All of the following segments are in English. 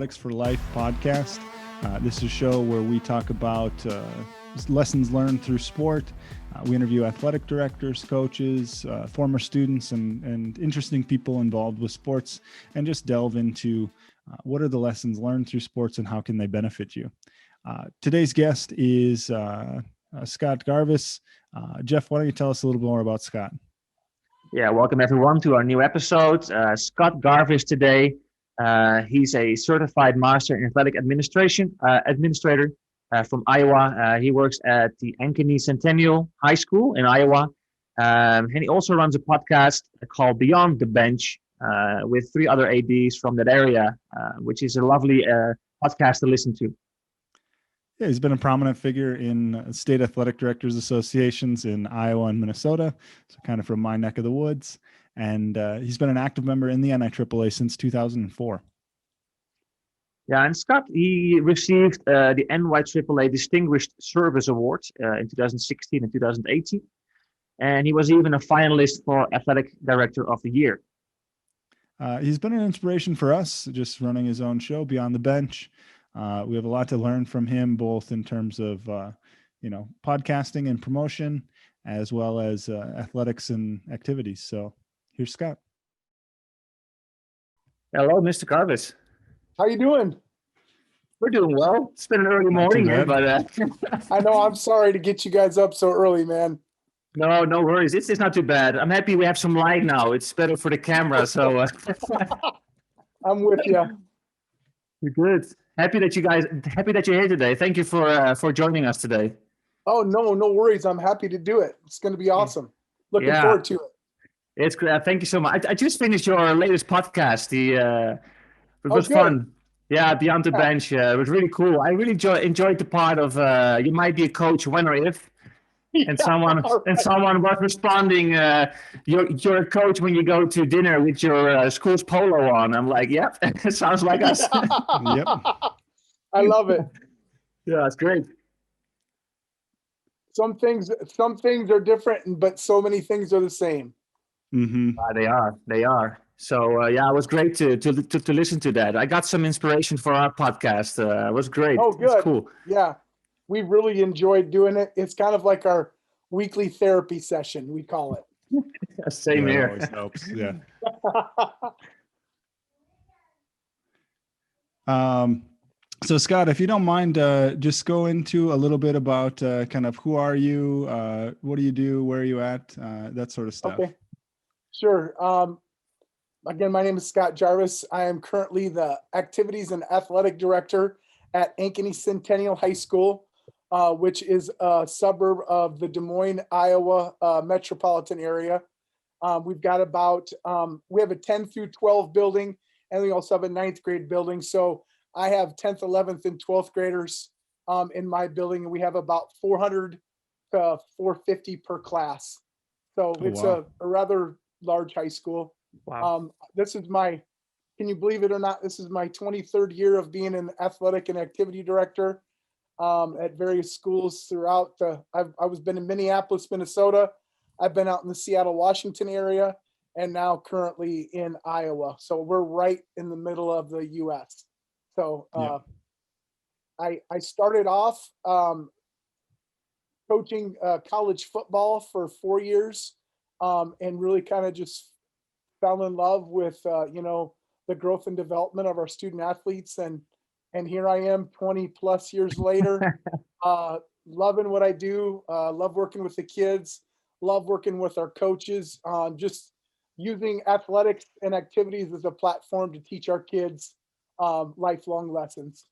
Athletics for Life podcast. This is a show where we talk about lessons learned through sport. We interview athletic directors, coaches, former students, and interesting people involved with sports, and just delve into what are the lessons learned through sports and how can they benefit you. Today's guest is Scott Garvis. Jeff, why don't you tell us a little more about Scott? Yeah, welcome everyone to our new episode. Scott Garvis today. He's a certified master in athletic administrator from Iowa. He works at the Ankeny Centennial High School in Iowa. And he also runs a podcast called Beyond the Bench with 3 other ADs from that area, which is a lovely podcast to listen to. Yeah, he's been a prominent figure in state athletic directors associations in Iowa and Minnesota, so kind of from my neck of the woods. And he's been an active member in the NIAAA since 2004. Yeah, and Scott, he received the NIAAA Distinguished Service Award in 2016 and 2018. And he was even a finalist for Athletic Director of the Year. He's been an inspiration for us, just running his own show, Beyond the Bench. We have a lot to learn from him, both in terms of, podcasting and promotion, as well as athletics and activities. So here's Scott. Hello, Mr. Garvis. How you doing? We're doing well. It's been an early morning here, but I know. I'm sorry to get you guys up so early, man. No worries. It's not too bad. I'm happy we have some light now. It's better for the camera. So I'm with you. You're good. Happy that you're here today. Thank you for joining us today. Oh, no worries. I'm happy to do it. It's going to be awesome. Looking forward to it. It's great. Thank you so much. I just finished your latest podcast. It was fun. Yeah, Beyond the Bench. It was really cool. I really enjoyed the part of you might be a coach when or if. And someone was responding, you're a coach when you go to dinner with your school's polo on. I'm like, yep, it sounds like us. Yep. I love it. Yeah, it's great. Some things are different, but so many things are the same. Mm-hmm. They are. So it was great to listen to that. I got some inspiration for our podcast. It was great. Oh, good. It's cool. Yeah. We really enjoyed doing it. It's kind of like our weekly therapy session, we call it. Same here. Always helps. Yeah. So Scott, if you don't mind, just go into a little bit about kind of who are you, what do you do, where are you at, that sort of stuff. Okay. Sure. Again, my name is Scott Garvis. I am currently the Activities and Athletic Director at Ankeny Centennial High School, which is a suburb of the Des Moines, Iowa metropolitan area. We've got we have a 10 through 12 building, and we also have a 9th grade building. So I have 10th, 11th, and 12th graders in my building, and we have about 400 to 450 per class. So it's a rather large high school. Wow. Can you believe it or not, this is my 23rd year of being an athletic and activity director at various schools throughout I've been in Minneapolis, Minnesota. I've been out in the Seattle, Washington area, and now currently in Iowa. So we're right in the middle of the US. So I started off coaching college football for 4 years and really kind of just fell in love with, the growth and development of our student athletes. And here I am 20 plus years later, loving what I do, love working with the kids, love working with our coaches, just using athletics and activities as a platform to teach our kids lifelong lessons.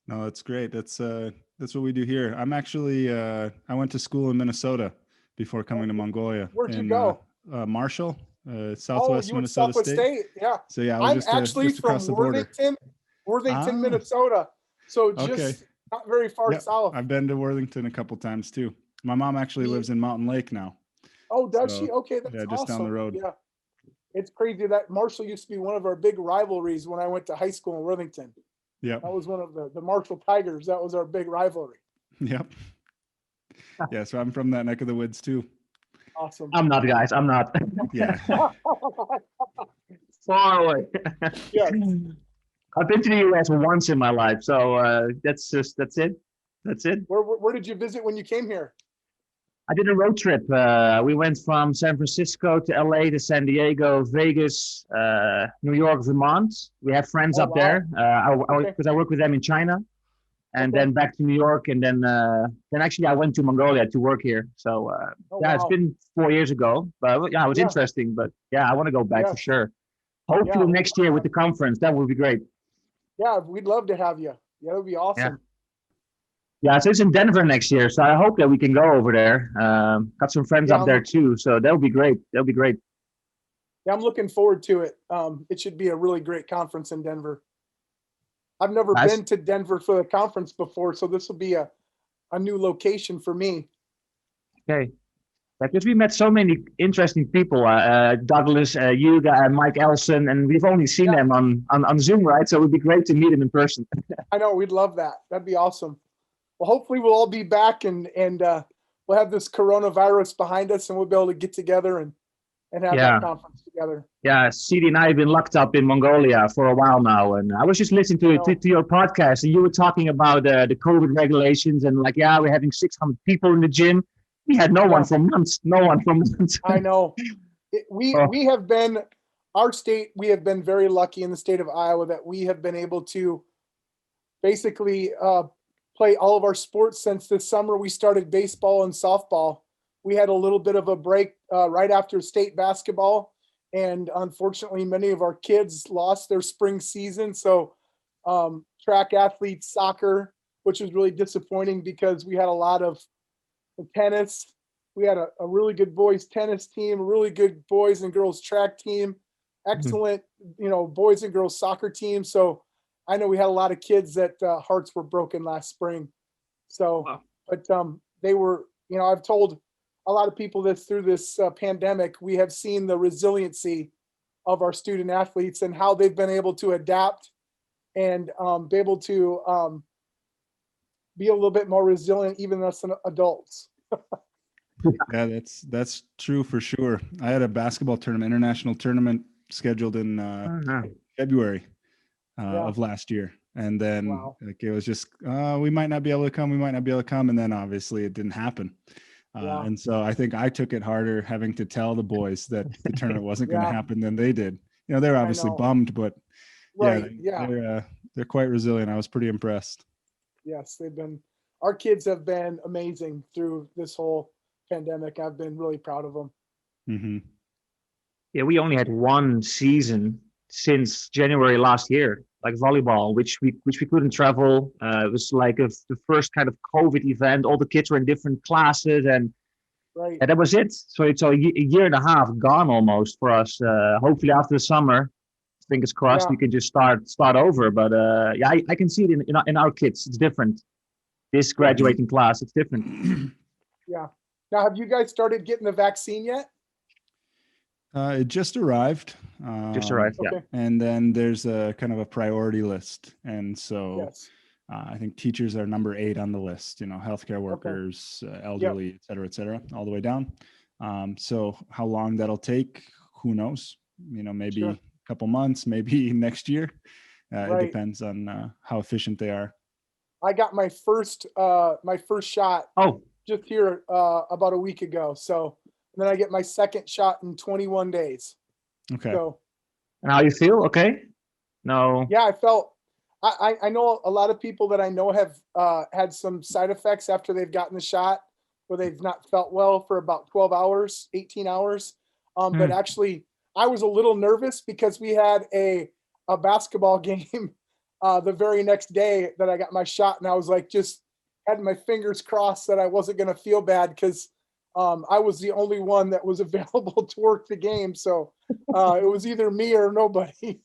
No, that's great. That's what we do here. I'm actually, I went to school in Minnesota before coming to Mongolia. Where'd you go? Marshall. Southwest Minnesota Southwest State. Yeah. So yeah, I'm actually from Worthington, Minnesota. So just not very far south. I've been to Worthington a couple times too. My mom actually lives in Mountain Lake now. Oh, does she? Okay, that's just awesome. down the road. Yeah, it's crazy that Marshall used to be one of our big rivalries when I went to high school in Worthington. Yeah, that was one of the Marshall Tigers. That was our big rivalry. Yep. Yeah, so I'm from that neck of the woods too. Awesome. I'm not, guys. I'm not. Yeah. Far away. Yeah. I've been to the US once in my life, so that's it. That's it. Where did you visit when you came here? I did a road trip. We went from San Francisco to LA to San Diego, Vegas, New York, Vermont. We have friends Oh, up wow. there Okay. because I work with them in China, and Okay. then back to New York, and then actually I went to Mongolia to work here. So Oh, yeah, it's wow. been 4 years ago, but yeah, it was Yeah. interesting. But yeah, I want to go back for Yes. sure. Yeah. Hopefully next year with the conference, that would be great. Yeah, we'd love to have you. Yeah, that would be awesome. Yeah, so it's in Denver next year, so I hope that we can go over there. Got some friends Yeah, up there too, so that'll be great. That'll be great. Yeah, I'm looking forward to it. It should be a really great conference in Denver. I've never Nice. been to Denver for the conference before, so this will be a new location for me. Okay. Because we met so many interesting people, Douglas, you, Mike Elson, and we've only seen Yeah. them on Zoom, right? So it would be great to meet them in person. I know, we'd love that. That'd be awesome. Well, hopefully we'll all be back and we'll have this coronavirus behind us and we'll be able to get together and have Yeah. that conference together. Yeah, CD and I have been locked up in Mongolia for a while now, and I was just listening to your podcast, and you were talking about the COVID regulations, and like, yeah, we're having 600 people in the gym. We had no one for months. No one for months. I know. We have been, our state, we have been very lucky in the state of Iowa that we have been able to basically play all of our sports since this summer. We started baseball and softball. We had a little bit of a break right after state basketball. And unfortunately, many of our kids lost their spring season. So track athletes, soccer, which was really disappointing because we had a lot of tennis. We had a really good boys tennis team, a really good boys and girls track team, excellent, boys and girls soccer team. So I know we had a lot of kids that hearts were broken last spring. So, Wow. but they were, I've told a lot of people this through this pandemic, we have seen the resiliency of our student athletes and how they've been able to adapt and be able to be a little bit more resilient, even as adults. Yeah, that's true for sure. I had a basketball tournament, international tournament scheduled in February of last year. And then like it was just, we might not be able to come. We might not be able to come. And then obviously it didn't happen. And so I think I took it harder having to tell the boys that the tournament wasn't going to happen than they did. They were obviously bummed, but they're quite resilient. I was pretty impressed. Yes, our kids have been amazing through this whole pandemic. I've been really proud of them. Mm-hmm. Yeah, we only had one season since January last year, like volleyball, which we couldn't travel. It was like the first kind of COVID event. All the kids were in different classes, and that was it. So it's a year and a half gone almost for us. Hopefully after the summer, fingers crossed, we can just start over. But I can see it in our kids. It's different. This graduating class, it's different. Yeah. Now, have you guys started getting the vaccine yet? It just arrived. Yeah. And then there's a kind of a priority list. And so I think teachers are number 8 on the list, healthcare workers, elderly, et cetera, all the way down. So how long that'll take, who knows? Maybe a couple months, maybe next year. It depends on how efficient they are. I got my first shot just here about a week ago. So then I get my second shot in 21 days. Okay. So, and how you feel? Okay. No. Yeah, I know a lot of people that I know have had some side effects after they've gotten the shot where they've not felt well for about 12 hours, 18 hours. But actually I was a little nervous because we had a basketball game the very next day that I got my shot, and I was like, just had my fingers crossed that I wasn't going to feel bad because I was the only one that was available to work the game. So it was either me or nobody.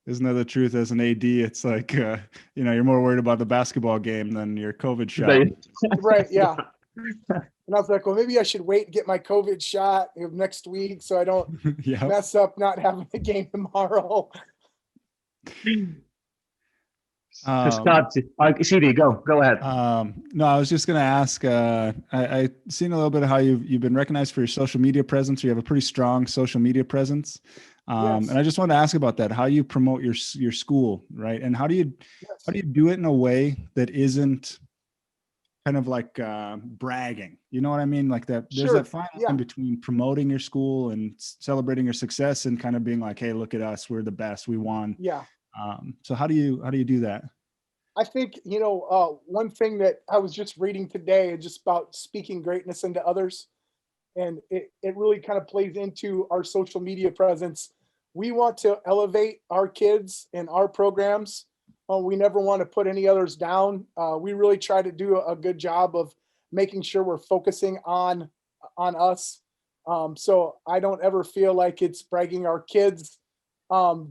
Isn't that the truth as an AD? It's like, you're more worried about the basketball game than your COVID shot. Right. Yeah. And I was like, well, maybe I should wait and get my COVID shot next week so I don't mess up not having a game tomorrow. Scott, CD, go ahead. No, I was just going to ask, I seen a little bit of how you've been recognized for your social media presence. You have a pretty strong social media presence. Yes. And I just wanted to ask about that, how you promote your school, right? And how do you Yes. do it in a way that isn't kind of like bragging? You know what I mean? Like that, there's that Sure. fine Yeah. line between promoting your school and celebrating your success and kind of being like, hey, look at us, we're the best, we won. Yeah. So how do you do that? I think, one thing that I was just reading today just about speaking greatness into others, and it really kind of plays into our social media presence. We want to elevate our kids and our programs. We never want to put any others down. We really try to do a good job of making sure we're focusing on us. So I don't ever feel like it's bragging. Our kids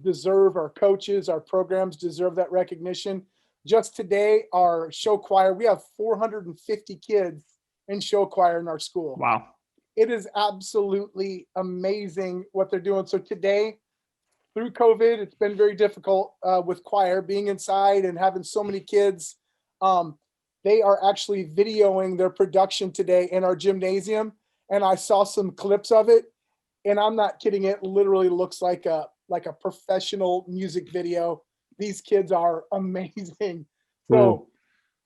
deserve, our coaches, our programs deserve that recognition. Just today, our show choir, we have 450 kids in show choir in our school. Wow. It is absolutely amazing what they're doing. So today, through COVID, it's been very difficult with choir being inside and having so many kids. They are actually videoing their production today in our gymnasium, and I saw some clips of it, and I'm not kidding. It literally looks like a professional music video. These kids are amazing. Cool.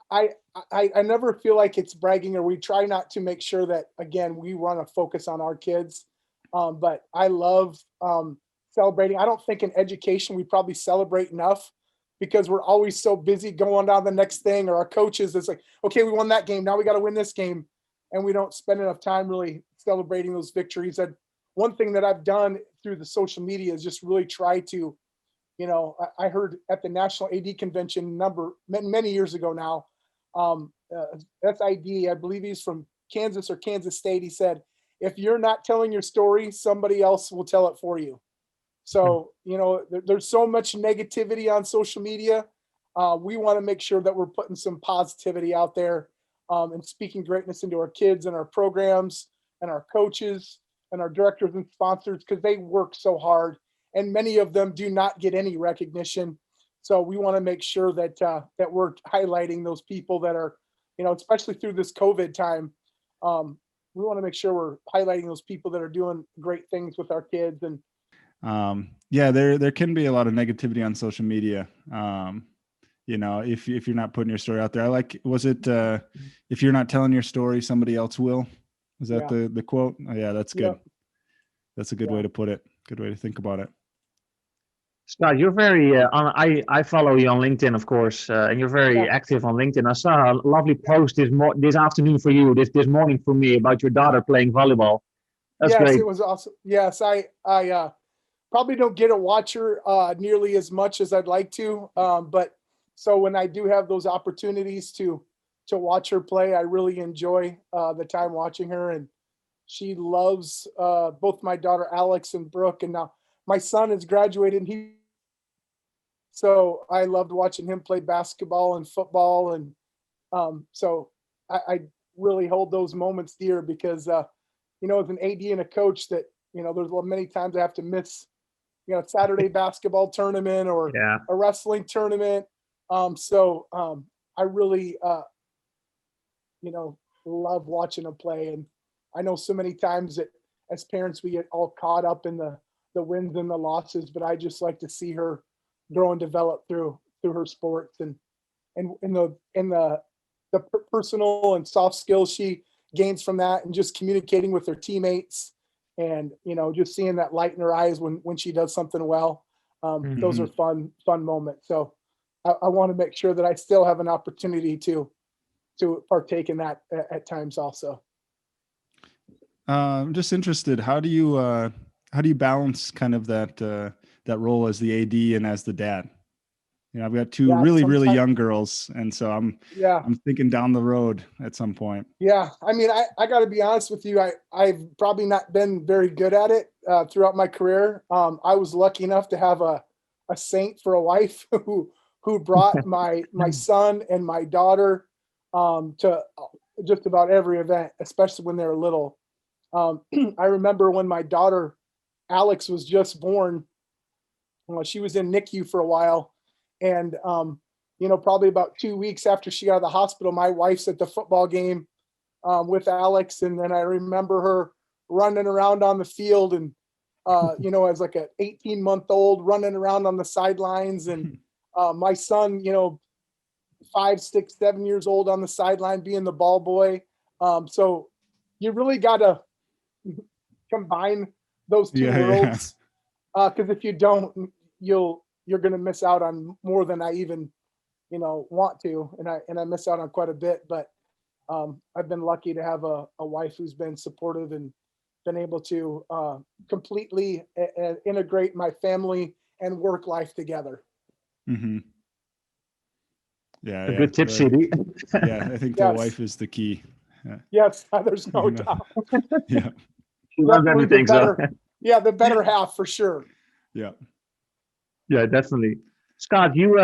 So I never feel like it's bragging, or we try not to make sure that, again, we want to focus on our kids. But I love celebrating. I don't think in education we probably celebrate enough because we're always so busy going on the next thing, or our coaches, it's like, okay, we won that game. Now we got to win this game. And we don't spend enough time really celebrating those victories. And one thing that I've done through the social media is just really try to, I heard at the National AD Convention many years ago now, SID, I believe he's from Kansas or Kansas State. He said, if you're not telling your story, somebody else will tell it for you. So, there's so much negativity on social media. We want to make sure that we're putting some positivity out there and speaking greatness into our kids and our programs and our coaches and our directors and sponsors, because they work so hard and many of them do not get any recognition. So we want to make sure that that we're highlighting those people that are, especially through this COVID time. We want to make sure we're highlighting those people that are doing great things with our kids. And yeah, there can be a lot of negativity on social media. If you're not putting your story out there, was it if you're not telling your story, somebody else will? Is that the quote? Oh, yeah, that's good. Yeah. That's a good way to put it. Good way to think about it. Scott, you're very, I follow you on LinkedIn, of course, and you're very active on LinkedIn. I saw a lovely post this afternoon for you, this morning for me, about your daughter playing volleyball. That's yes, great. it was awesome. Yes, I probably don't get to watch her nearly as much as I'd like to. But so when I do have those opportunities to watch her play, I really enjoy the time watching her. And she loves both my daughter Alex and Brooke. And now my son has graduated, and so I loved watching him play basketball and football. And so I really hold those moments dear because, as an AD and a coach, that, there's many times I have to miss, Saturday basketball tournament or a wrestling tournament. I really, love watching them play. And I know so many times that as parents, we get all caught up in the wins and the losses, but I just like to see her grow and develop through her sports and the personal and soft skills she gains from that, and just communicating with her teammates, and just seeing that light in her eyes when she does something well. Those are fun moments. So I want to make sure that I still have an opportunity to partake in that at times also. I'm just interested, how do you balance kind of that role as the AD and as the dad? I've got two really young girls, and so I'm thinking down the road at some point. Yeah, I mean, I got to be honest with you. I've probably not been very good at it throughout my career. I was lucky enough to have a saint for a wife who brought my son and my daughter to just about every event, especially when they were little. I remember when my daughter Alex was just born. She was in NICU for a while, and probably about 2 weeks after she got out of the hospital, my wife's at the football game with Alex, and then I remember her running around on the field, and as like a 18-month-old running around on the sidelines, and my son, 5, 6, 7 years old on the sideline being the ball boy. So you really got to combine those two Yeah, worlds, because if you don't, you're going to miss out on more than I even want to, and I miss out on quite a bit. But I've been lucky to have a wife who's been supportive and been able to completely integrate my family and work life together. Mm-hmm. Yeah, A good tip, CD. Yeah, I think the Yes. wife is the key. Yes, there's no doubt. Yeah, She loves Definitely everything. So the better half for sure. yeah. yeah, definitely. Scott, you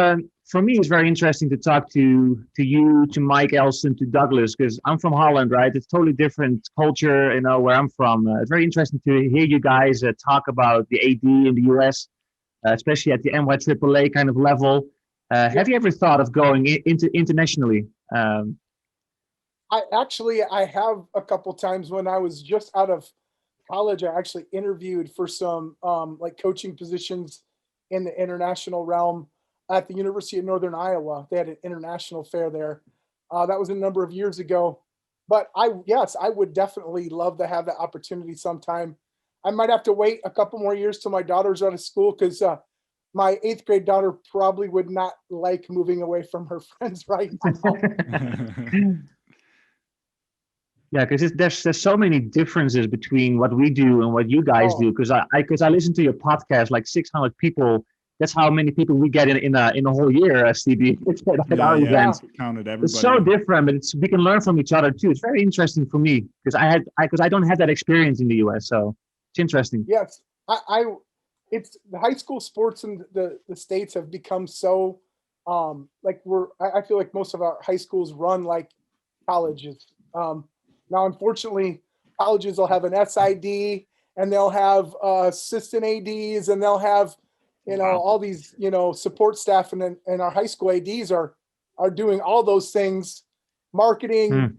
for me it's very interesting to talk to you, to Mike Elson, to Douglas, because I'm from Holland, right? It's totally different culture, where I'm from. It's very interesting to hear you guys talk about the AD in the US, especially at the NIAAA kind of level. Have you ever thought of going into internationally? I have a couple times. When I was just out of college, I actually interviewed for some like coaching positions in the international realm at the University of Northern Iowa. They had an international fair there. That was a number of years ago. But I would definitely love to have that opportunity sometime. I might have to wait a couple more years till my daughter's out of school, because my 8th grade daughter probably would not like moving away from her friends right now. Yeah, because there's so many differences between what we do and what you guys do. Because I listen to your podcast, like 600 people. That's how many people we get in a whole year, CB, at our events. Counted everybody. It's so different, but we can learn from each other too. It's very interesting for me because I don't have that experience in the US, so it's interesting. Yes, it's the high school sports in the States have become so like I feel like most of our high schools run like colleges. Now, unfortunately, colleges will have an SID, and they'll have assistant ADs, and they'll have all these support staff, and our high school ADs are doing all those things: marketing,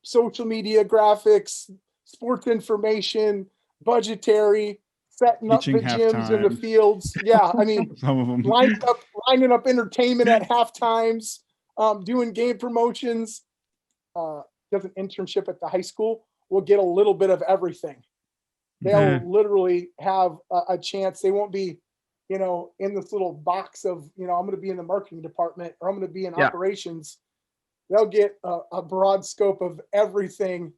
social media, graphics, sports information, budgetary, setting Teaching up the gyms and the halftime. fields. Yeah, I mean, Some of them. lining up entertainment at half times, doing game promotions. Does an internship at the high school will get a little bit of everything. They'll literally have a chance. They won't be, in this little box of, I'm going to be in the marketing department, or I'm going to be in operations. They'll get a broad scope of everything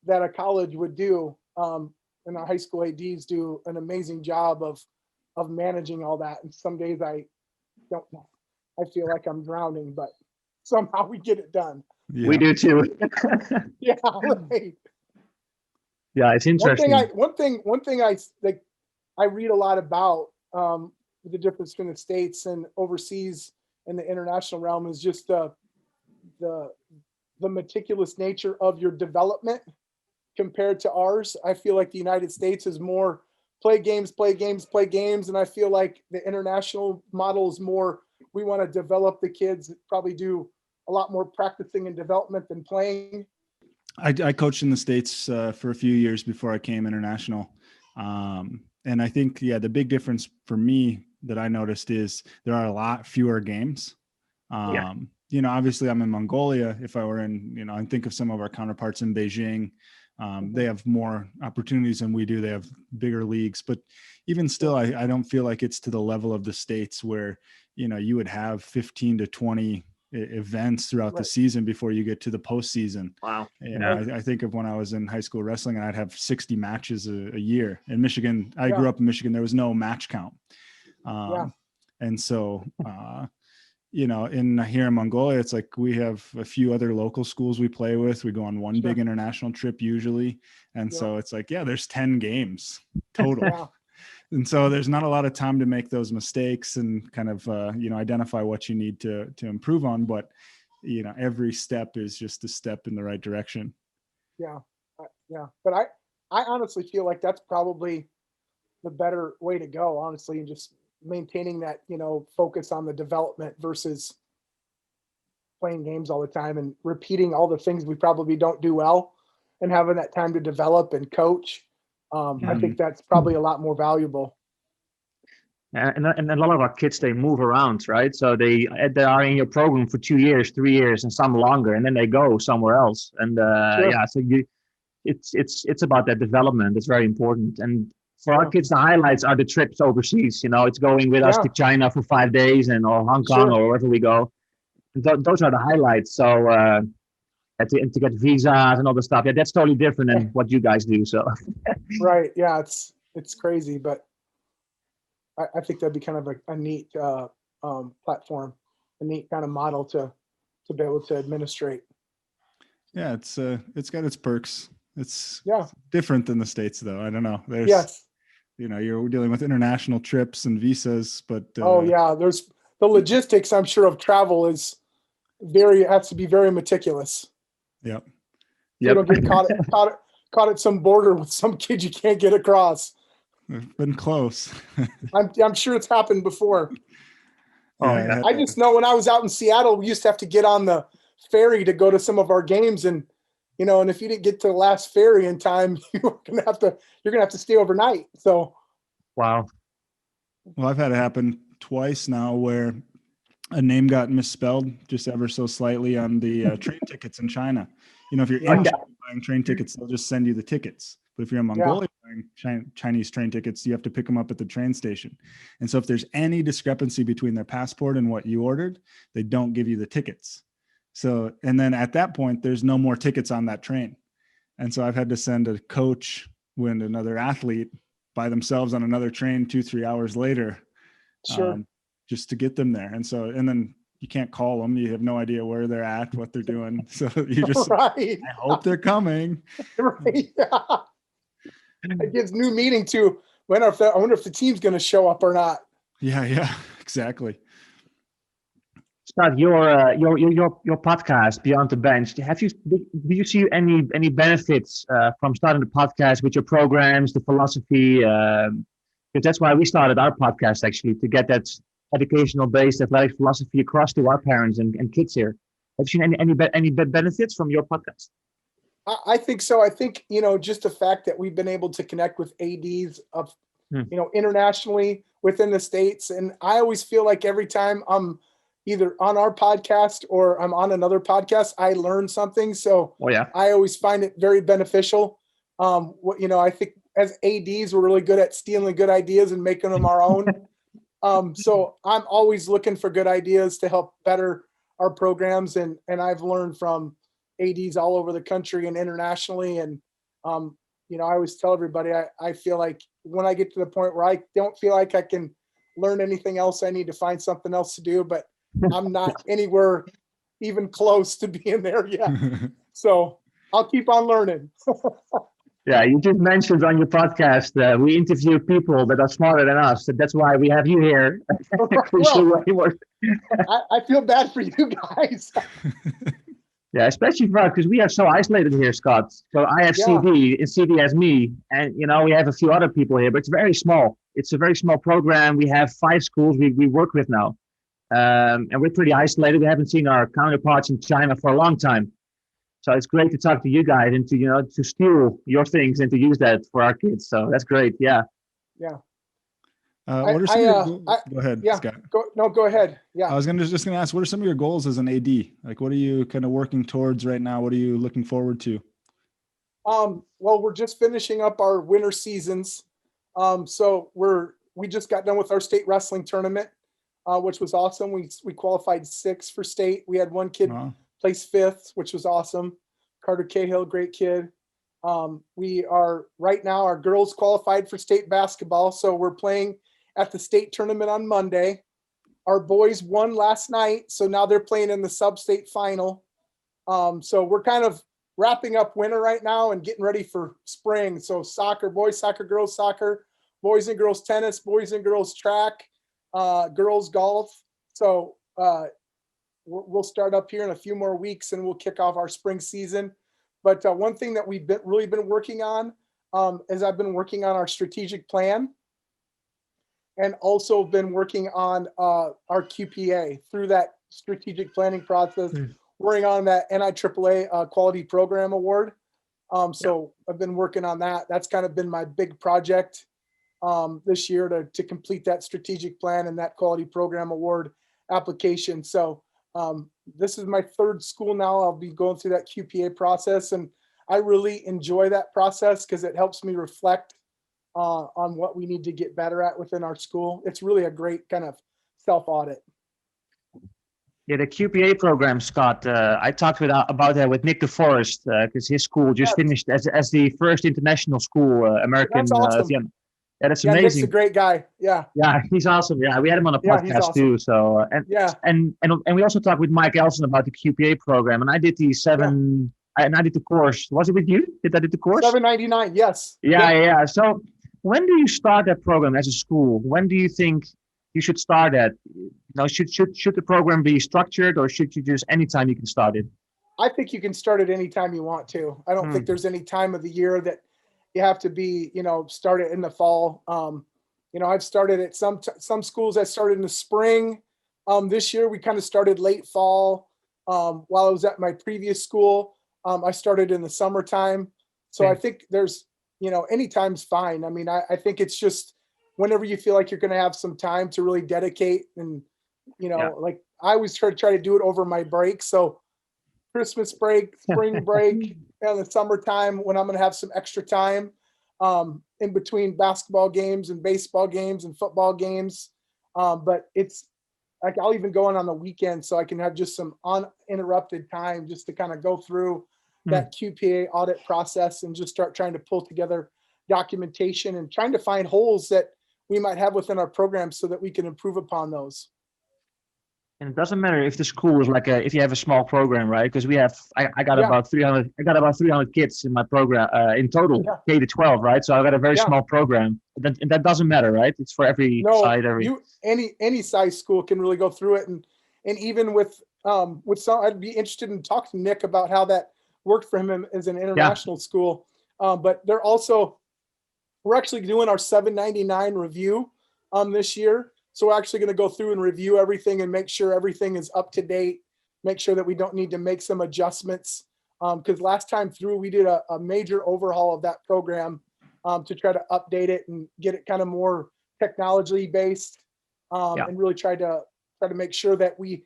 that a college would do. And our high school ADs do an amazing job of managing all that. And some days I don't know. I feel like I'm drowning, but somehow we get it done. Yeah. We do too. Yeah, right. Yeah, it's interesting. One thing I read a lot about the difference between the States and overseas in the international realm is just the meticulous nature of your development compared to ours. I feel like the United States is more play games, and I feel like the international model is more, we want to develop the kids, probably do a lot more practicing and development than playing. I coached in the States for a few years before I came international. And I think, the big difference for me that I noticed is there are a lot fewer games. Obviously I'm in Mongolia. If I were in, I think of some of our counterparts in Beijing. They have more opportunities than we do. They have bigger leagues, but even still, I don't feel like it's to the level of the States where, you would have 15 to 20 events throughout the season before you get to the postseason. Wow. I think of when I was in high school wrestling, and I'd have 60 matches a year. In Michigan, I grew up in Michigan, there was no match count. And so, in here in Mongolia, it's like we have a few other local schools we play with. We go on one big international trip usually. And so it's like, there's 10 games total. And so there's not a lot of time to make those mistakes and kind of, identify what you need to improve on. But, every step is just a step in the right direction. Yeah. But I honestly feel like that's probably the better way to go, honestly, and just maintaining that, focus on the development versus playing games all the time and repeating all the things we probably don't do well, and having that time to develop and coach. I think that's probably a lot more valuable. And a lot of our kids, they move around, right? So they are in your program for 2 years, 3 years, and some longer, and then they go somewhere else. And Sure. yeah, so it's about that development. It's very important. And for our Yeah. kids, the highlights are the trips overseas. It's going with us Yeah. to China for 5 days or Hong Kong Sure. or wherever we go. Those are the highlights. So and to get visas and all the stuff, yeah, that's totally different than what you guys do. So Right. Yeah. It's crazy, but I think that'd be kind of a neat platform, a neat kind of model to be able to administrate. Yeah, it's got its perks. It's Yeah. different than the States, though. I don't know. There's, Yes. You're dealing with international trips and visas, but Oh yeah. There's the logistics, I'm sure, of travel has to be very meticulous. Yep. You don't get caught at some border with some kid you can't get across. We've been close. I'm sure it's happened before. yeah. I just know when I was out in Seattle, we used to have to get on the ferry to go to some of our games, and and if you didn't get to the last ferry in time, you're gonna have to stay overnight. So Wow. Well, I've had it happen twice now where a name got misspelled just ever so slightly on the train tickets in China. If you're in China buying train tickets, they'll just send you the tickets. But if you're in Mongolia buying Chinese train tickets, you have to pick them up at the train station. And so if there's any discrepancy between their passport and what you ordered, they don't give you the tickets. So, and then at that point, there's no more tickets on that train. And so I've had to send a coach and another athlete by themselves on another train 2-3 hours later, sure. just to get them there. And then you can't call them. You have no idea where they're at, what they're doing. So you just, right. I hope they're coming. Right. Yeah. It gives new meaning to I wonder if the team's going to show up or not. Yeah, exactly. Scott, your podcast Beyond the Bench. Do you see any benefits from starting the podcast with your programs, the philosophy? Because that's why we started our podcast, actually, to get that educational-based athletic philosophy across to our parents and kids here. Have you seen any benefits from your podcast? I think so. I think just the fact that we've been able to connect with ADs of internationally within the States, and I always feel like every time I'm either on our podcast or I'm on another podcast, I learn something. So I always find it very beneficial. I think as ADs, we're really good at stealing good ideas and making them our own. So I'm always looking for good ideas to help better our programs. And I've learned from ADs all over the country and internationally. And, I always tell everybody, I feel like when I get to the point where I don't feel like I can learn anything else, I need to find something else to do, but I'm not anywhere even close to being there yet. So I'll keep on learning. Yeah, you just mentioned on your podcast, we interview people that are smarter than us. So that's why we have you here. Well, I feel bad for you guys. Yeah, especially for us, because we are so isolated here, Scott. So I have CD, and CD has me, and we have a few other people here, but it's very small. It's a very small program. We have 5 schools we work with now, and we're pretty isolated. We haven't seen our counterparts in China for a long time. So it's great to talk to you guys and to steal your things and to use that for our kids. So that's great. Yeah. Yeah. What are some of your goals? Go ahead, yeah, Scott. Go ahead. Yeah. I was just gonna ask, what are some of your goals as an AD? Like, what are you kind of working towards right now? What are you looking forward to? Well, we're just finishing up our winter seasons. So we just got done with our state wrestling tournament, which was awesome. We qualified 6 for state. We had one kid place 5th, which was awesome. Carter Cahill, great kid. We are right now, our girls qualified for state basketball. So we're playing at the state tournament on Monday. Our boys won last night. So now they're playing in the sub-state final. So we're kind of wrapping up winter right now and getting ready for spring. So soccer, boys soccer, girls soccer, boys and girls tennis, boys and girls track, girls golf. So we'll start up here in a few more weeks and we'll kick off our spring season. But one thing that we've really been working on is I've been working on our strategic plan and also been working on our QPA through that strategic planning process, working on that NIAAA Quality Program Award. So I've been working on that. That's kind of been my big project this year to complete that strategic plan and that quality program award application. So this is my third school now. I'll be going through that QPA process, and I really enjoy that process because it helps me reflect on what we need to get better at within our school. It's really a great kind of self-audit. Yeah, the QPA program, Scott. I talked about that with Nick DeForest because his school just finished as the first international school, American. That's awesome. Yeah, that's Yeah, amazing. Nick's a great guy. Yeah. Yeah, he's awesome. Yeah, we had him on a Yeah, he's podcast awesome. too. So and we also talked with Mike Elson about the QPA program, and I did the and I did the course. Was it with you? Did I did the course? 799. Yes. Yeah. So when do you start that program as a school? When do you think you should start that? You know, should the program be structured, or should you just anytime you can start it? I think you can start it anytime you want to. I don't think there's any time of the year that you have to be, start it in the fall. I've started at some schools. I started in the spring. This year we kind of started late fall. While I was at my previous school, I started in the summertime. So I think there's, anytime's fine. I mean, I think it's just whenever you feel like you're going to have some time to really dedicate and, like I always try to do it over my break. So Christmas break, spring break, and the summertime when I'm going to have some extra time in between basketball games and baseball games and football games. But it's like I'll even go on the weekend so I can have just some uninterrupted time just to kind of go through that QPA audit process and just start trying to pull together documentation and trying to find holes that we might have within our program so that we can improve upon those. And it doesn't matter if the school is if you have a small program, right? Because I got about 300. I got about 300 kids in my program in total, K to 12, right? So I got a very small program. And that doesn't matter, right? It's for every side. Any size school can really go through it, and even with some, I'd be interested in talking to Nick about how that worked for him as an international school. But we're actually doing our 799 review this year. So we're actually going to go through and review everything and make sure everything is up to date, make sure that we don't need to make some adjustments. Because last time through, we did a major overhaul of that program to try to update it and get it kind of more technology based and really try to make sure that we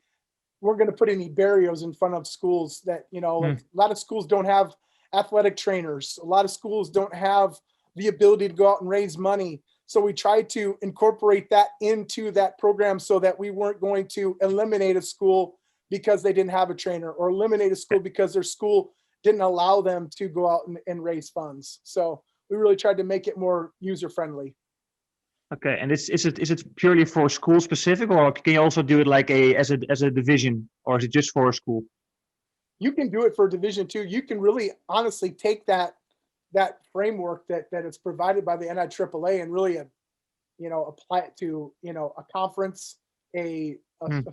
weren't going to put any barriers in front of schools that, like a lot of schools don't have athletic trainers. A lot of schools don't have the ability to go out and raise money. So we tried to incorporate that into that program so that we weren't going to eliminate a school because they didn't have a trainer, or eliminate a school because their school didn't allow them to go out and raise funds. So we really tried to make it more user friendly. Okay, and is it purely for school specific, or can you also do it as a division, or is it just for a school? You can do it for Division II. You can really honestly take that framework that is provided by the NIAAA and really, apply it to, a conference, a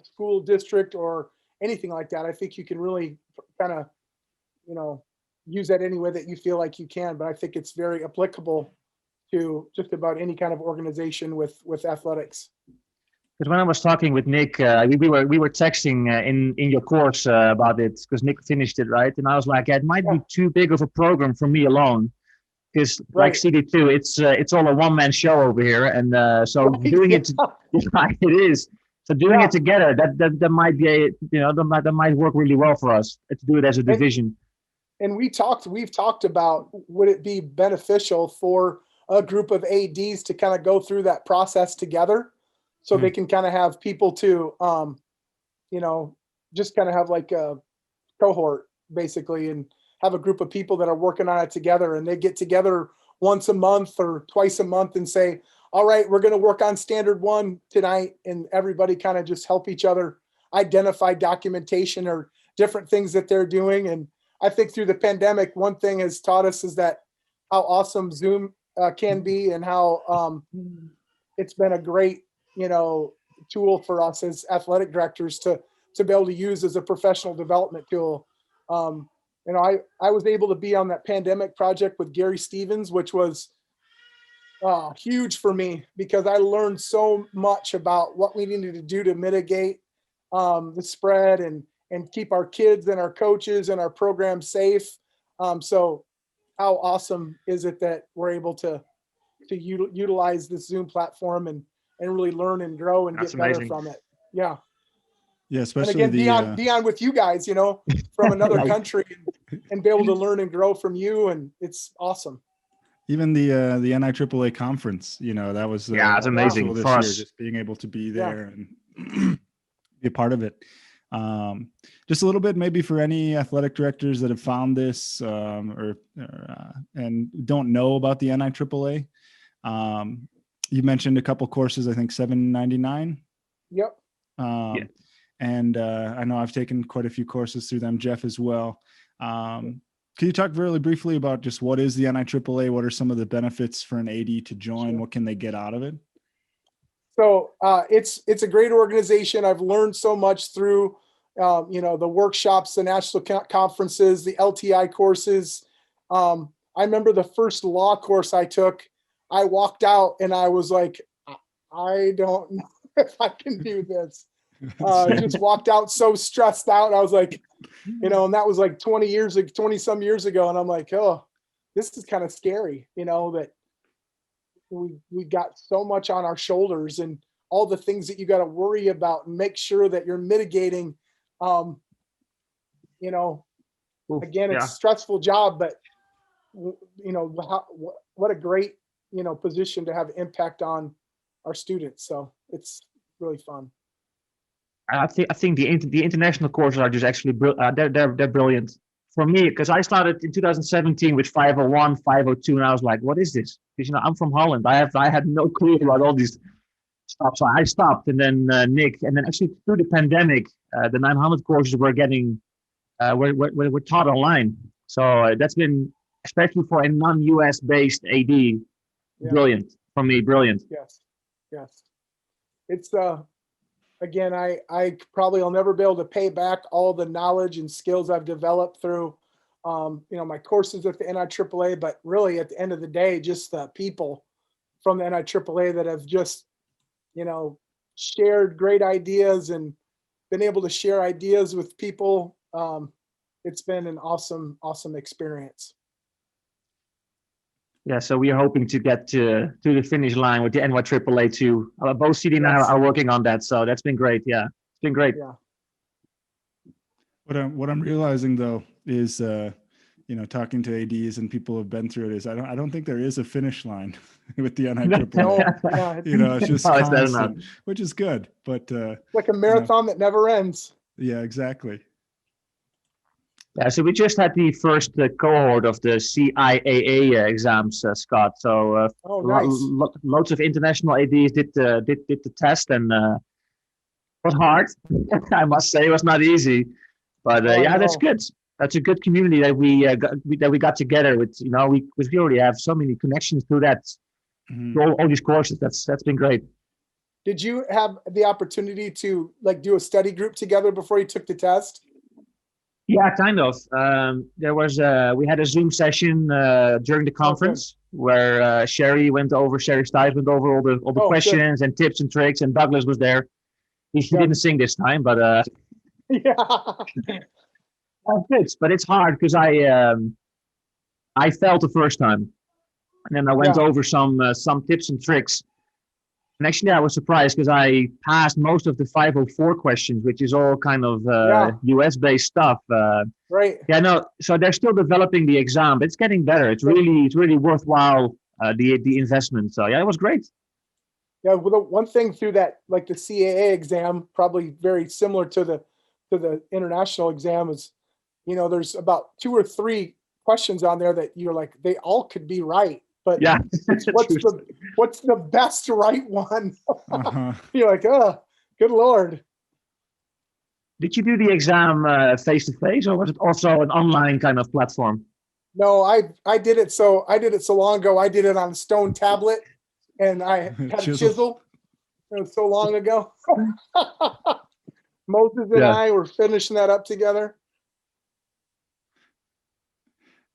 school district, or anything like that. I think you can really kind of, use that any way that you feel like you can. But I think it's very applicable to just about any kind of organization with athletics. Because when I was talking with Nick, we were texting in your course about it, because Nick finished it, right? And I was like, it might be too big of a program for me alone, because like CD2, it's all a one-man show over here, and so doing it, it is. So doing it together, that might be that might work really well for us to do it as a division. And we've talked about, would it be beneficial for a group of ADs to kind of go through that process together? So they can kind of have people to, just kind of have like a cohort basically, and have a group of people that are working on it together, and they get together once a month or twice a month and say, all right, we're going to work on standard 1 tonight. And everybody kind of just help each other identify documentation or different things that they're doing. And I think through the pandemic, one thing has taught us is that how awesome Zoom can be, and how it's been a great, tool for us as athletic directors to be able to use as a professional development tool. I was able to be on that pandemic project with Gary Stevens, which was huge for me, because I learned so much about what we needed to do to mitigate the spread and keep our kids and our coaches and our program safe. So how awesome is it that we're able to utilize this Zoom platform and really learn and grow and That's get better amazing. from it. Yeah. Yeah, And especially again, Dion with you guys, from another country and be able to learn and grow from you. And it's awesome. even the NIAAA conference, that was Yeah, it's amazing cool this for year, us. just being able to be there and be a part of it. Just a little bit, maybe for any athletic directors that have found this and don't know about the NIAAA. You mentioned a couple courses, I think $7.99. Yep. Yeah. And I know I've taken quite a few courses through them, Jeff as well. Can you talk really briefly about just what is the NIAAA? What are some of the benefits for an AD to join? Sure. What can they get out of it? So it's a great organization. I've learned so much through, the workshops, the national conferences, the LTI courses. I remember the first law course I took, I walked out and I was like, I don't know if I can do this. Just walked out so stressed out. I was like, and that was like 20 some years ago. And I'm like, oh, this is kind of scary, that we got so much on our shoulders and all the things that you got to worry about and make sure that you're mitigating. Again, it's a stressful job, but what a great, position to have impact on our students. So it's really fun. I think the international courses are just actually they're brilliant for me, because I started in 2017 with 501, 502, and I was like, what is this? Because I'm from Holland. I had no clue about all these stuff, so I stopped. And then Nick, and then actually through the pandemic, the 900 courses were getting were taught online. So that's been, especially for a non-US based AD, brilliant for me. Brilliant. Yes. It's again, I probably will never be able to pay back all the knowledge and skills I've developed through, my courses at the NIAAA, but really at the end of the day, just the people from the NIAAA that have just, shared great ideas and been able to share ideas with people. It's been an awesome experience. Yeah, so we are hoping to get to the finish line with the NIAAA too. Both CD and I are working on that, so that's been great. Yeah, it's been great. Yeah. What I'm realizing though is, talking to ADs and people who have been through it, is I don't think there is a finish line with the NIAAA. It's just constant, which is good, but like a marathon that never ends. Yeah, exactly. Yeah, so we just had the first cohort of the CIAA exams, Scott. So nice. Lots of international ADs did the test, and was hard. I must say, it was not easy, but that's good. That's a good community that we got together with. We already have so many connections through that, all these courses. That's been great. Did you have the opportunity to do a study group together before you took the test? Yeah, kind of. We had a Zoom session during the conference where Sherry Stiles went over all the questions and tips and tricks, and Douglas was there. He didn't sing this time, but yeah. But it's hard because I failed the first time, and then I went over some tips and tricks. And actually, I was surprised because I passed most of the 504 questions, which is all kind of US-based stuff. Right. Yeah, no. So they're still developing the exam, but it's getting better. It's really worthwhile, the investment. So it was great. Yeah, well, the one thing through that, like the CIAA exam, probably very similar to the international exam, is there's about 2 or 3 questions on there that you're like, they all could be right. But what's the best right one? You're like, oh, good Lord. Did you do the exam face to face, or was it also an online kind of platform? No, I did it so long ago. I did it on a stone tablet, and I had a chisel. It was so long ago. Moses and I were finishing that up together.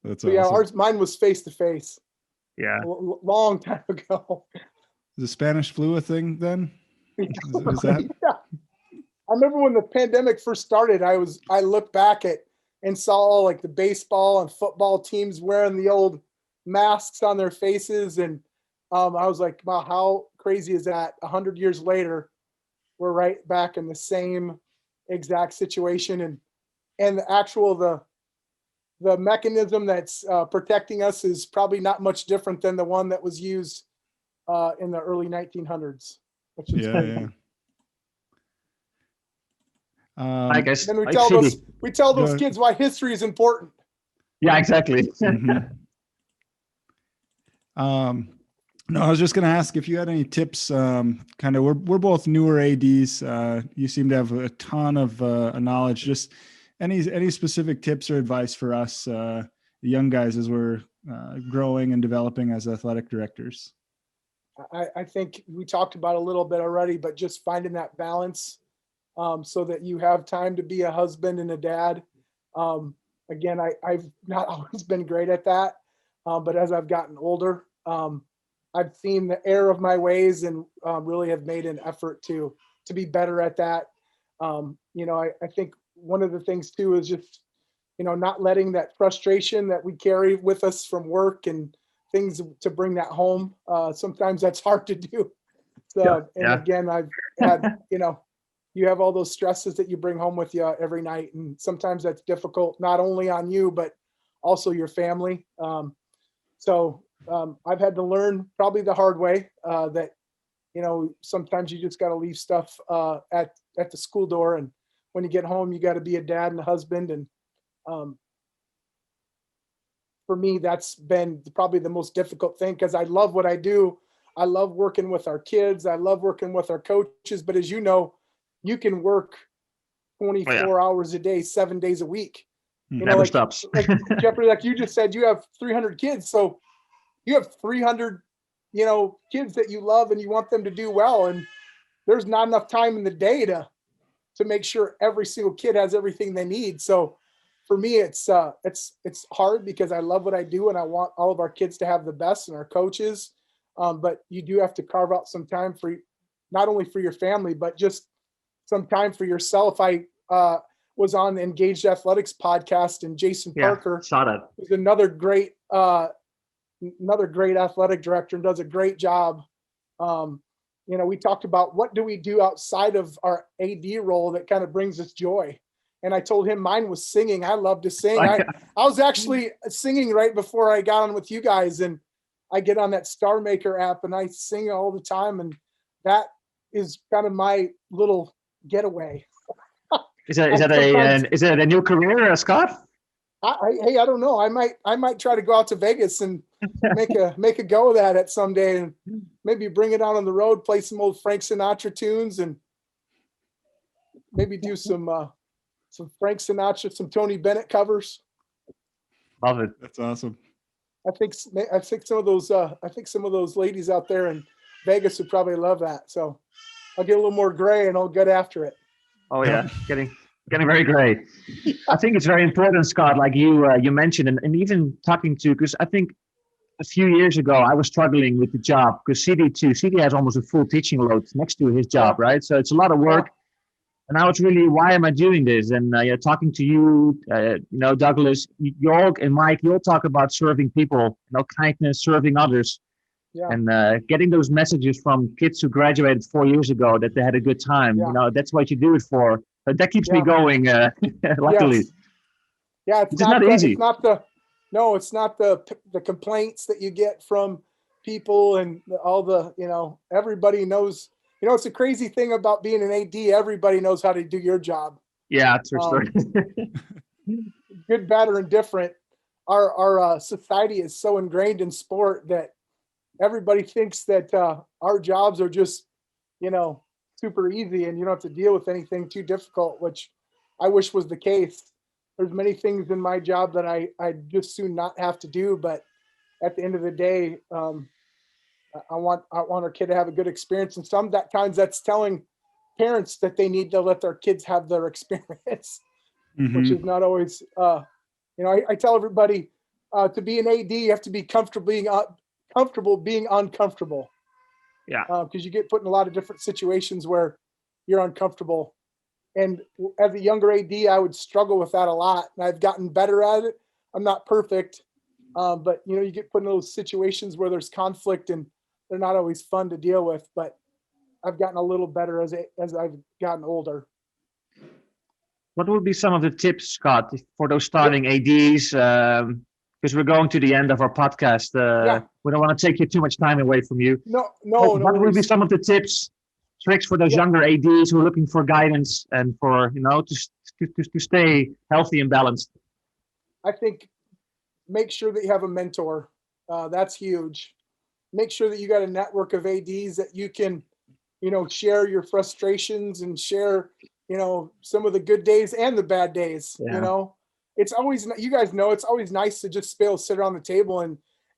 That's awesome. Yeah, mine was face to face. Yeah, long time ago. Is the Spanish flu a thing then? Is that? Yeah. I remember when the pandemic first started, I looked back at and saw all like the baseball and football teams wearing the old masks on their faces. And I was like, wow, how crazy is that? 100 years later, we're right back in the same exact situation. And the actual, the mechanism that's protecting us is probably not much different than the one that was used in the early 1900s, which is crazy. Yeah. I guess. Then we like tell Phoebe. those kids why history is important. Yeah, exactly. Mhm. No, I was just going to ask if you had any tips. Kind of, we're both newer ADs. You seem to have a ton of knowledge. Just any specific tips or advice for us, young guys, as we're growing and developing as athletic directors? I think we talked about a little bit already, but just finding that balance so that you have time to be a husband and a dad. Again, I've not always been great at that, but as I've gotten older, I've seen the error of my ways and really have made an effort to be better at that. I think one of the things too is just, not letting that frustration that we carry with us from work and things to bring that home. Sometimes that's hard to do. So, and again, I've had, you have all those stresses that you bring home with you every night. And sometimes that's difficult, not only on you, but also your family. I've had to learn probably the hard way that, sometimes you just got to leave stuff at the school door. And when you get home, you got to be a dad and a husband. And for me, that's been probably the most difficult thing because I love what I do. I love working with our kids. I love working with our coaches. But as you know, you can work 24 hours a day, 7 days a week. Never stops. Like Jeffrey, like you just said, you have 300 kids. So you have 300, kids that you love and you want them to do well. And there's not enough time in the day to make sure every single kid has everything they need. So for me, it's hard because I love what I do and I want all of our kids to have the best and our coaches. But you do have to carve out some time for not only for your family, but just some time for yourself. I was on the Engaged Athletics podcast, and Jason Parker is another great athletic director and does a great job. We talked about what do we do outside of our AD role that kind of brings us joy. And I told him mine was singing. I love to sing. I was actually singing right before I got on with you guys, and I get on that Star Maker app and I sing all the time. And that is kind of my little getaway. Is that a new career, Scott? Hey, I don't know. I might try to go out to Vegas and make a go of that at some day, and maybe bring it out on the road, play some old Frank Sinatra tunes, and maybe do some Frank Sinatra, some Tony Bennett covers. Love it. That's awesome. I think some of those ladies out there in Vegas would probably love that. So I'll get a little more gray and I'll get after it. Oh yeah, getting very great. I think it's very important, Scott, like you mentioned, and even talking to, because I think a few years ago I was struggling with the job because CD has almost a full teaching load next to his job, right? So it's a lot of work. And I was really, why am I doing this? And talking to you, Douglas, you all, and Mike, you all talk about serving people, kindness, serving others. Yeah. And getting those messages from kids who graduated 4 years ago that they had a good time. Yeah. That's what you do it for. But that keeps me going, luckily. Yes. Yeah, it's not easy. It's not the complaints that you get from people and all the, everybody knows. It's a crazy thing about being an AD. Everybody knows how to do your job. Yeah, true story. Good, bad, or indifferent. Our society is so ingrained in sport that everybody thinks that our jobs are just, super easy and you don't have to deal with anything too difficult, which I wish was the case. There's many things in my job that I just soon not have to do, but at the end of the day, I want our kid to have a good experience. And sometimes that's telling parents that they need to let their kids have their experience, which is not always, I tell everybody to be an AD, you have to be comfortable being uncomfortable. Yeah. Because you get put in a lot of different situations where you're uncomfortable. And as a younger AD, I would struggle with that a lot, and I've gotten better at it. I'm not perfect, but you get put in those situations where there's conflict, and they're not always fun to deal with. But I've gotten a little better as I've gotten older. What would be some of the tips, Scott, for those starting ADs? Because we're going to the end of our podcast. We don't want to take you too much time away from you. No What would be worries. some of the tips, tricks for those younger ADs who are looking for guidance and for to stay healthy and balanced? I think make sure that you have a mentor. That's huge. Make sure that you got a network of ADs that you can, share your frustrations and share, some of the good days and the bad days. Yeah. It's always, you guys know, it's always nice to just be able to sit around the table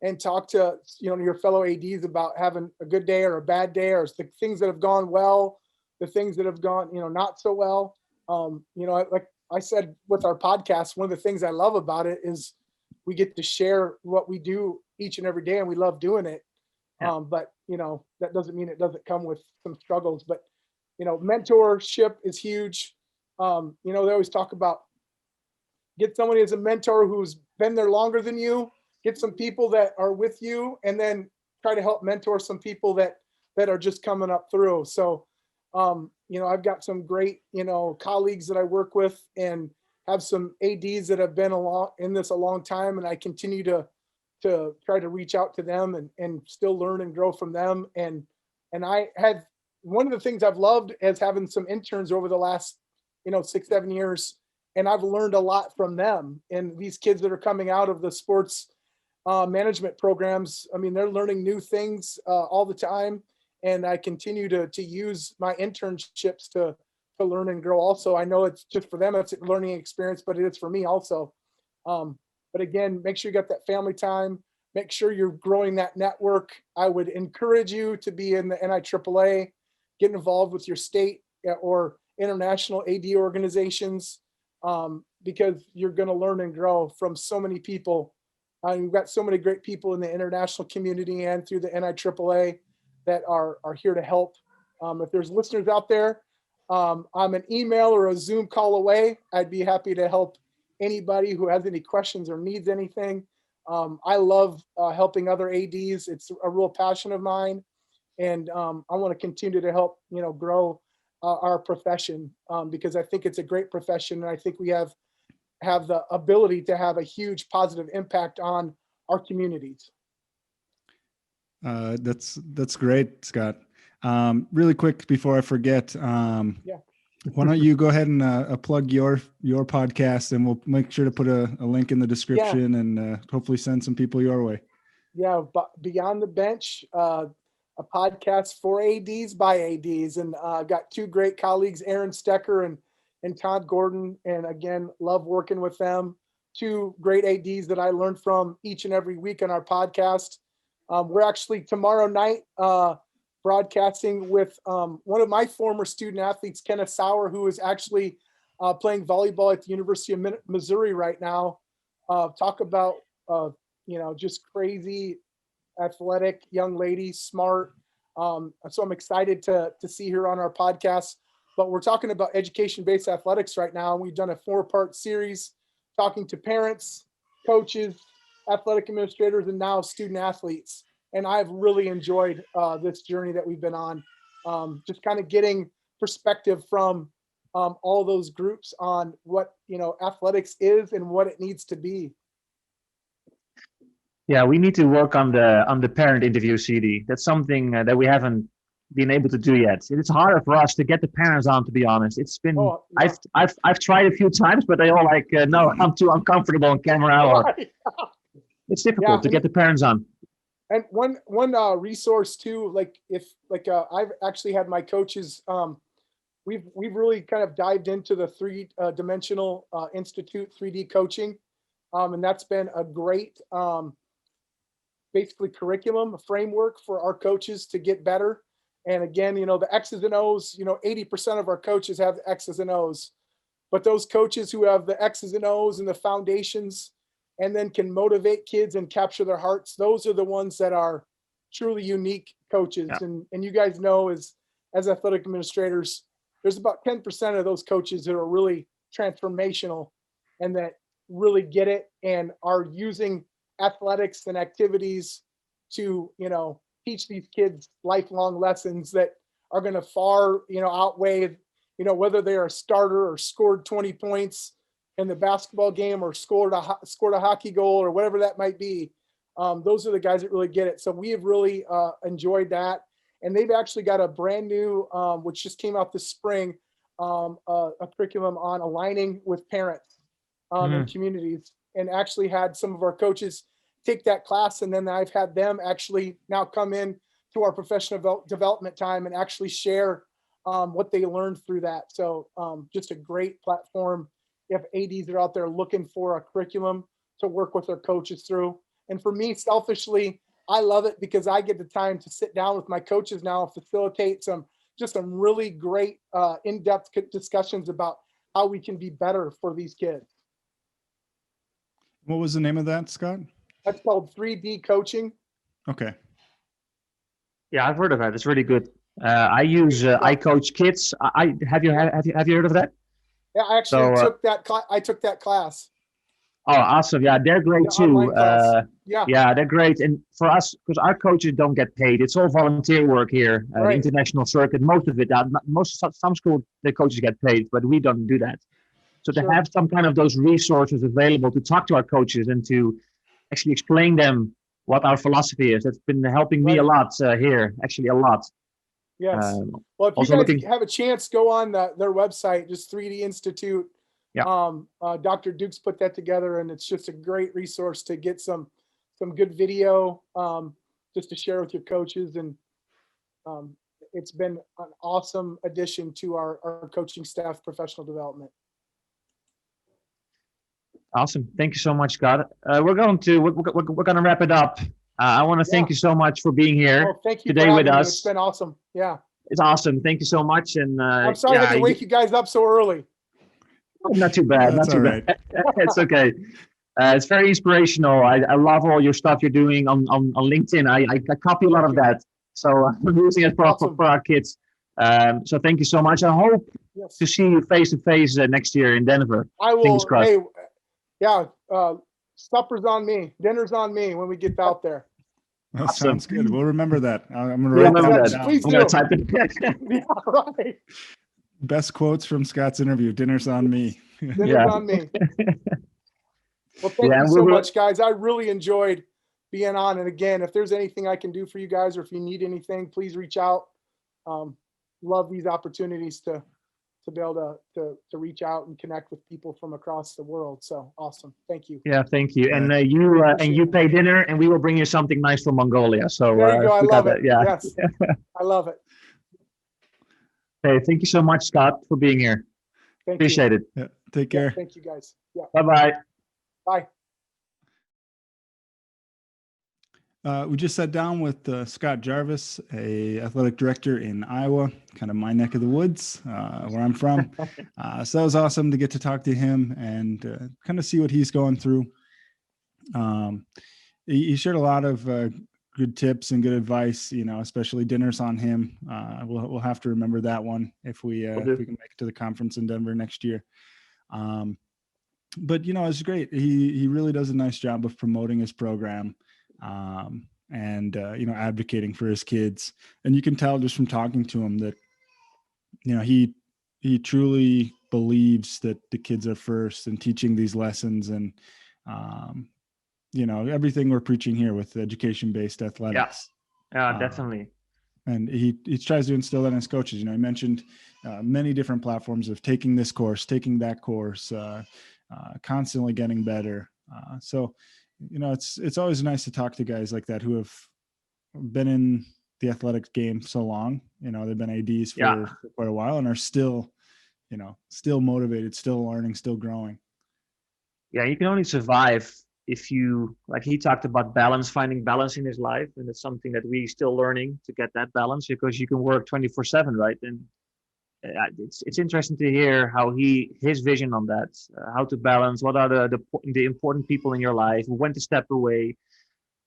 and talk to, your fellow ADs about having a good day or a bad day, or the things that have gone well, the things that have gone, not so well. Like I said with our podcast, one of the things I love about it is we get to share what we do each and every day, and we love doing it. Yeah. But that doesn't mean it doesn't come with some struggles. But mentorship is huge. They always talk about get someone as a mentor who's been there longer than you. Get some people that are with you, and then try to help mentor some people that are just coming up through. So, I've got some great, colleagues that I work with, and have some ADs that have been in this a long time, and I continue to try to reach out to them and still learn and grow from them. And I had one of the things I've loved is having some interns over the last, 6-7 years, and I've learned a lot from them. And these kids that are coming out of the sports management programs, I mean, they're learning new things all the time. And I continue to use my internships to learn and grow also. I know it's just for them, it's a learning experience, but it is for me also. But again, make sure you got that family time. Make sure you're growing that network. I would encourage you to be in the NIAAA, get involved with your state or international AD organizations, because you're going to learn and grow from so many people. We've got so many great people in the international community and through the NIAAA that are here to help. If there's listeners out there, I'm an email or a Zoom call away. I'd be happy to help anybody who has any questions or needs anything. I love helping other ADs. It's a real passion of mine. And I want to continue to help, grow our profession, because I think it's a great profession. And I think we have the ability to have a huge positive impact on our communities. That's great, Scott. Really quick before I forget, why don't you go ahead and plug your podcast, and we'll make sure to put a link in the description and hopefully send some people your way. Yeah, Beyond the Bench, a podcast for ADs by ADs, and I've got two great colleagues, Aaron Stecker and Todd Gordon, and again, love working with them. Two great ADs that I learn from each and every week on our podcast. We're actually tomorrow night broadcasting with one of my former student athletes, Kenneth Sauer, who is actually playing volleyball at the University of Missouri right now. Talk about, just crazy, athletic young lady, smart. So I'm excited to see her on our podcast. But we're talking about education-based athletics right now. We've done a 4-part series talking to parents, coaches, athletic administrators, and now student athletes. And I've really enjoyed this journey that we've been on, just kind of getting perspective from all those groups on what, athletics is and what it needs to be. Yeah, we need to work on the parent interview, CD. That's something that we haven't been able to do yet. It's harder for us to get the parents on, to be honest. It's been I've tried a few times, but they all like, no, I'm too uncomfortable on camera. Or it's difficult to get the parents on. And one resource too, I've actually had my coaches. We've really kind of dived into the 3-dimensional institute 3D coaching, and that's been a great basically curriculum, a framework for our coaches to get better. And again, the X's and O's. 80% of our coaches have the X's and O's, but those coaches who have the X's and O's and the foundations, and then can motivate kids and capture their hearts, those are the ones that are truly unique coaches. Yeah. And you guys know, as athletic administrators, there's about 10% of those coaches that are really transformational and that really get it and are using athletics and activities to, teach these kids lifelong lessons that are going to far, outweigh, whether they are a starter or scored 20 points in the basketball game or scored a hockey goal or whatever that might be. Those are the guys that really get it. So we have really enjoyed that. And they've actually got a brand new, which just came out this spring, a curriculum on aligning with parents and communities, and actually had some of our coaches take that class. And then I've had them actually now come in to our professional development time and actually share what they learned through that. So just a great platform if ADs are out there looking for a curriculum to work with their coaches through. And for me, selfishly, I love it because I get the time to sit down with my coaches now and facilitate some really great in-depth discussions about how we can be better for these kids. What was the name of that, Scott? That's called 3D coaching. Okay. Yeah, I've heard of that. It's really good. I use I Coach Kids. Have you heard of that? Yeah, I actually took that class. Oh, awesome. Yeah, they're great too. Yeah, they're great. And for us, because our coaches don't get paid, it's all volunteer work here, the international circuit, most of it. Some schools, the coaches get paid, but we don't do that. So to have some kind of those resources available to talk to our coaches and to actually explain them what our philosophy is, that's been helping me a lot here, actually a lot. Yes. Well, if you guys have a chance, go on their website, just 3D Institute. Yeah. Dr. Duke's put that together, and it's just a great resource to get some good video just to share with your coaches. And it's been an awesome addition to our coaching staff professional development. Awesome. Thank you so much, Scott. We're going to wrap it up. I want to thank you so much for being here thank you today with us. It's been awesome. Yeah. It's awesome. Thank you so much. And I'm sorry I had to wake you guys up so early. Not too bad. Not too bad. It's okay. It's very inspirational. I love all your stuff you're doing on LinkedIn. I copy a lot of that. So I'm using it for our kids. So thank you so much. I hope to see you face to face next year in Denver. I will. Hey, supper's on me. Dinner's on me when we get out there. That sounds good. We'll remember that. I'm going to write that down. Please do. Type it. Yeah, right. Best quotes from Scott's interview. Dinner's on me. Dinner's on me. Well, thank you so much, guys. I really enjoyed being on. And again, if there's anything I can do for you guys, or if you need anything, please reach out. Love these opportunities to be able to reach out and connect with people from across the world. So awesome. Thank you. Yeah, thank you. And you pay dinner, and we will bring you something nice from Mongolia. So there you go. I love it. Yeah. Yes. I love it. Hey, thank you so much, Scott, for being here. Appreciate it. Yeah, take care. Thank you, guys. Yeah. Bye-bye. Bye. We just sat down with Scott Garvis, a athletic director in Iowa, kind of my neck of the woods, where I'm from. So it was awesome to get to talk to him and kind of see what he's going through. He shared a lot of good tips and good advice, especially dinners on him. We'll have to remember that one if we can make it to the conference in Denver next year. But it's great. He really does a nice job of promoting his program. And advocating for his kids, and you can tell just from talking to him that he truly believes that the kids are first, and teaching these lessons, and everything we're preaching here with education-based athletics. Yeah, definitely. And he tries to instill that in his coaches. He mentioned many different platforms of taking this course, taking that course, constantly getting better. So it's always nice to talk to guys like that who have been in the athletic game so long. They've been ADs for quite a while and are still motivated, still learning, still growing. Yeah, you can only survive if you, like he talked about balance, finding balance in his life. And it's something that we're still learning to get that balance, because you can work 24/7, right? And it's interesting to hear how his vision on that, how to balance, what are the important people in your life, when to step away.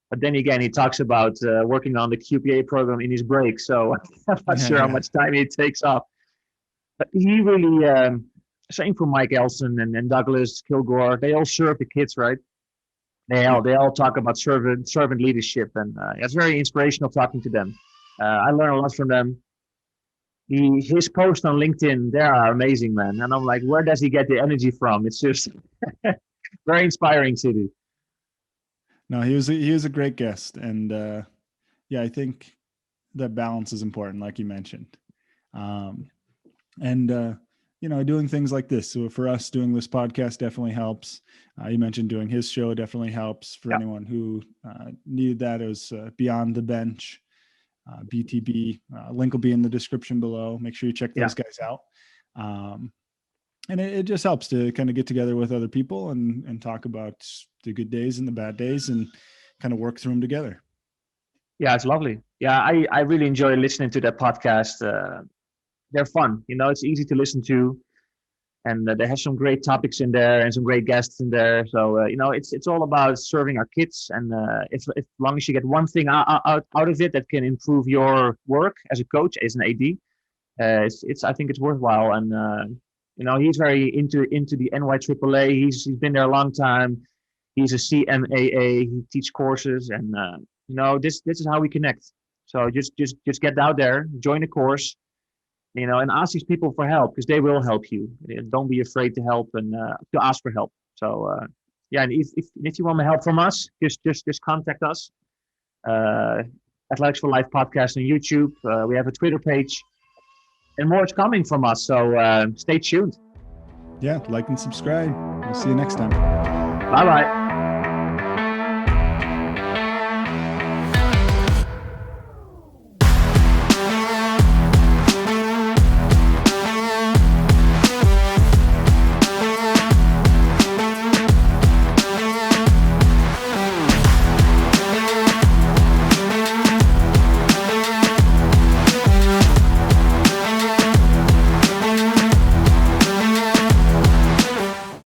But then again, he talks about working on the QPA program in his break. So I'm not sure how much time he takes off. he really, same for Mike Elson and Douglas Kilgore. They all serve the kids, right? They all talk about servant leadership, and it's very inspirational talking to them. I learn a lot from them. His posts on LinkedIn, they are amazing, man. And I'm like, where does he get the energy from? It's just very inspiring, City. No, he was a great guest, and I think that balance is important, like you mentioned, and doing things like this. So for us, doing this podcast definitely helps. You mentioned doing his show definitely helps for anyone who needed that. It was Beyond the Bench. BTB link will be in the description below. Make sure you check those guys out. And it just helps to kind of get together with other people and talk about the good days and the bad days and kind of work through them together. Yeah, it's lovely. Yeah, I really enjoy listening to that podcast. They're fun. It's easy to listen to, and they have some great topics in there and some great guests in there. So it's all about serving our kids, and if long as you get one thing out of it that can improve your work as a coach, as an AD, I think it's worthwhile. And he's very into the NIAAA. He's been there a long time. He's a CMAA. He teaches courses, and this is how we connect. So just get out there, join a course. And ask these people for help, because they will help you. Don't be afraid to help and to ask for help. So and if you want help from us, just contact us. Athletics for Life podcast on YouTube. We have a Twitter page, and more is coming from us. So stay tuned. Yeah, like and subscribe. We'll see you next time. Bye bye.